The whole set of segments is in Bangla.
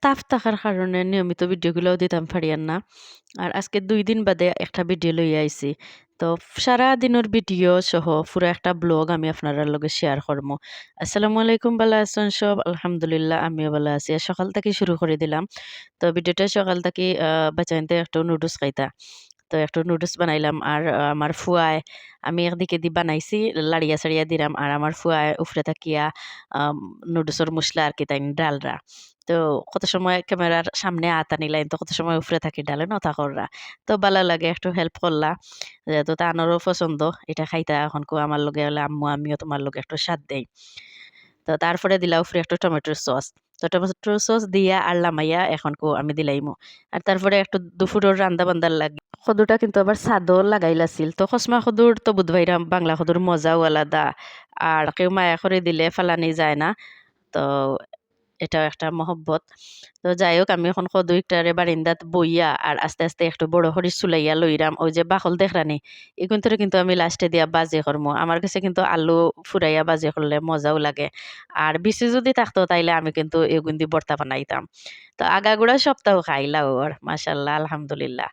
তাপ থাকার কারণে নিয়মিত ভিডিওগুলোও দিতাম পারিয়ান না। আর আজকে ২ দিন বাদে একটা ভিডিও লইয়া আইছি। তো সারা দিনের ভিডিও সহ পুরা একটা ব্লগ আমি আপনারার লগে শেয়ার করবো। আসসালামু আলাইকুম, ভালো আছেন সব? আলহামদুলিল্লাহ আমিও ভালো আছি। আর সকাল থেকে শুরু করে দিলাম। তো ভিডিওটা সকাল থেকে বাচ্চাইনতে একটু নুডলস খাইতা। তো একটু নুডলস বানাইলাম আর আমার ফুয়ায় আমি একদিকে দি বানাইছি লাড়িয়া সাড়িয়া দিলাম আর আমার ফুয়ায় উফরে তাকিয়া আম নুডলসের মসলা আর কি তাই ডালরা। তো কত সময় ক্যামেরার সামনে আতা নিলাইন তো কত সময় উফরে থাকি ডালে নতা কররা। তো ভালো লাগে একটু হেল্প করলা। যেহেতু তানোরও পছন্দ এটা খাইতা এখন কো আমার লগে হলে আম্মু আমিও তোমার লগে একটু স্বাদ দেই। তো তারপরে দিলা উফরে একটু টমেটোর সস। তো টমেটোর সস দিয়া আর লামাইয়া এখন কো আমি দিলাইমু। আর তারপরে একটু দুপুরের রান্দা বান্দার লাগে কদুটা কিন্তু আবার স্বাদও লাগাইলাছিল। তো খসমা কদুর তো বুধবাইরাম বাংলা কদুর মজাও আলাদা। আর কেউ মায়া করে দিলে ফালানি যায় না। তো এটাও একটা মহব্বত। তো যাই হোক আমি এখন কদু একটারে বারিন্দাত বইয়া আর আস্তে, আস্তে একটু বড় করে চুলাইয়া লইরাম। ওই যে বাকল দেখরানি এগুনতরে কিন্তু আমি লাস্টে দিয়া বাজি করমু। আমার কাছে কিন্তু আলু ফুরাইয়া বাজি করলে মজাও লাগে। আর বিচি যদি থাকতো তাইলে আমি কিন্তু এগুন দিয়ে ভর্তা বানাইতাম। তো আগাগোড়া সপ্তাহ খাই লাউর মাশাআল্লাহ আলহামদুলিল্লাহ।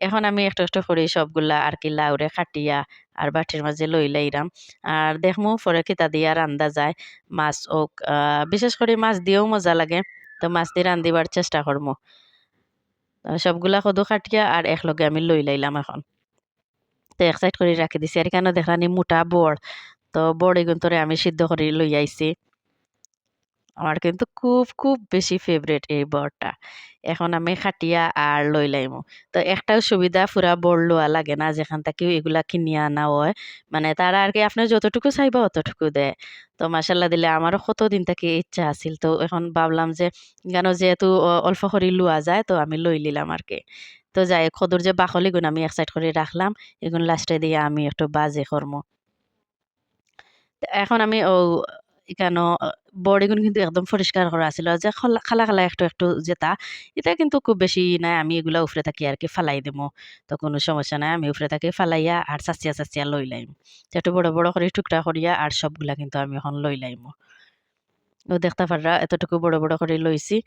এখন আমি একটু, একটু করে সবগুলা আর কি লাউরে কাটিয়া আর বাটির মাঝে লইলাইরাম। আর দেখমু পরে কিতা দিয়া রান্দা যায়। মাছ হোক বিশেষ করে মাছ দিয়েও মজা লাগে। তো মাছ দিয়ে রান্ধিবার চেষ্টা করমু। সবগুলা কদু কাটিয়া আর একলগে আমি লইলাইলাম এখন। তো এক সাইড করে রাখি দিছি। আর এখানে দেখলানি মোটা বড়। তো বড় এগুন্তরে আমি সিদ্ধ করে লইয়া আইছি। আমার কিন্তু খুব, খুব বেশি ফেভারেট এই বড়টা। এখন আমি খাটিয়া আর লইলাইমু। তো একটাও সুবিধা ফুরা বড় লওয়া লাগে না যেখান থেকে এগুলা কিনিয়া আনা হয়। মানে তারা আরকি আপনি যতটুকু চাইবা অতটুকু দেয়। তো মাশাআল্লাহ দিলে আমারও কতদিন থেকে ইচ্ছা আছিল। তো এখন ভাবলাম যে কেন যেহেতু অল্প করে লওয়া যায় তো আমি লই লিলাম আরকি। তো যাই হোক কদুর যে বাকলিগুলো আমি এক সাইড করে রাখলাম। এগুলো লাস্টে দিয়ে আমি একটু বাজি করমু। এখন আমি এখানো বডিগুলো কিন্তু একদম পরিষ্কার করা আছিল যে খালা, খালা একটু, একটু যেটা এটা কিন্তু খুব বেশি নাই আমি এগুলা উফরে থাকি আরকি ফালাই দিমু। তো কোনো সমস্যা নাই। আমি উফরে থাকি ফালাইয়া আর চাচিয়া, চাচিয়া লই লাইম। তো একটু বড়, বড় করে টুকরা করিয়া আর সবগুলা কিন্তু আমি এখন লই লাইমু। ও দেখতে পাররা এতটুকু বড়, বড় করে লইছি।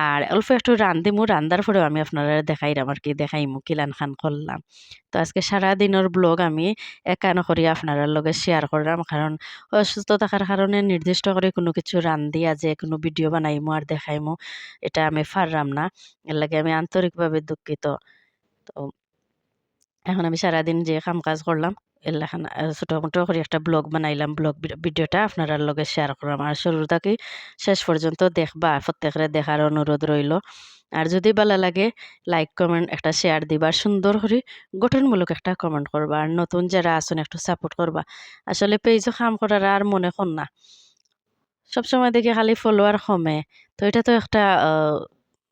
আর অল্প একটু রান্ধিমু, রান্দার পরেও আমি আপনারা দেখাইরাম আরকি দেখাইমু কিলান খান করলাম। তো আজকে সারাদিনের ব্লগ আমি একা নকরি আপনারার লগে শেয়ার করলাম। কারণ অসুস্থ থাকার কারণে নির্দিষ্ট করে কোনো কিছু রান্ধিয়া যে কোনো ভিডিও বানাইমু আর দেখাইমু এটা আমি পারলাম না। এর লাগে আমি আন্তরিকভাবে দুঃখিত। তো এখন আমি সারাদিন যে কাম-কাজ করলাম, এলাখান ছোট-মোটো করে একটা ব্লগ বানাইলাম। ব্লগ ভিডিওটা আপনারার লগে শেয়ার করলাম। আর শুরু থাকি শেষ পর্যন্ত দেখবা। প্রত্যেকেরে দেখার অনুরোধ রইল। আর যদি ভালো লাগে লাইক, কমেন্ট একটা শেয়ার দিবা। সুন্দর করে গঠনমূলক একটা কমেন্ট করবা। আর নতুন যারা আছেন একটু সাপোর্ট করবা। আসলে পেজও কাম করার আর মনে হন না। সবসময় দেখি খালি ফলোয়ার কমে। তো এটা তো একটা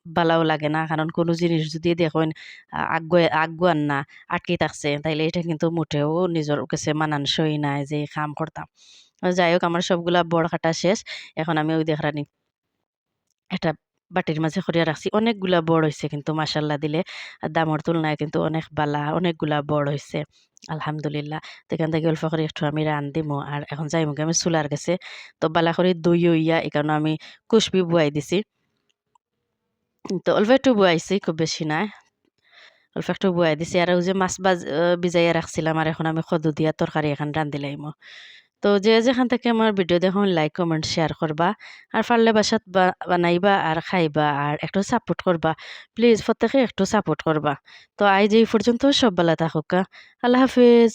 ভালাও লাগে না। কারণ কোনো জিনিস যদি দেখেন আগুয়ান না, আটকে থাকছে, তাইলে এটা কিন্তু মোটেও নিজের কাছে মানানসই নাই যে কাম করতাম। যাই হোক আমার সবগুলা বড় কাটা শেষ। এখন আমি ওই দেখরানি একটা বাটির মাঝে করিয়া রাখছি। অনেকগুলা বড় হইছে কিন্তু মাশাআল্লাহ দিলে দামর তুলনায় কিন্তু অনেক বালা, অনেকগুলা বড় হইছে। আলহামদুলিল্লাহ। তো এখান থেকে অল্প করে একটু আমি রানদিমু। আর এখন যাইমুগে আমি চুলার কাছে। তো বালা করে দই হইয়া এখানে আমি কুসবি বুয়াই দিছি। তো অল্প একটু বুয়াইছি, খুব বেশি না। অল্প একটু বুয়াই দিছি। আর ওই যে মাছ ভিজাইয়া রাখছিলাম আর এখন আমি কদু দিয়া তরকারি এখন রান্ধি লাইমু। তো যে যেখান থেকে আমার ভিডিও দেখুন লাইক, কমেন্ট, শেয়ার করবা। আর পারলে বাসাত বানাইবা আর খাইবা আর একটু সাপোর্ট করবা। প্লিজ প্রত্যেকে একটু সাপোর্ট করবা। তো আজ এই পর্যন্ত সব ভালো থাকুক। আল্লাহ হাফেজ।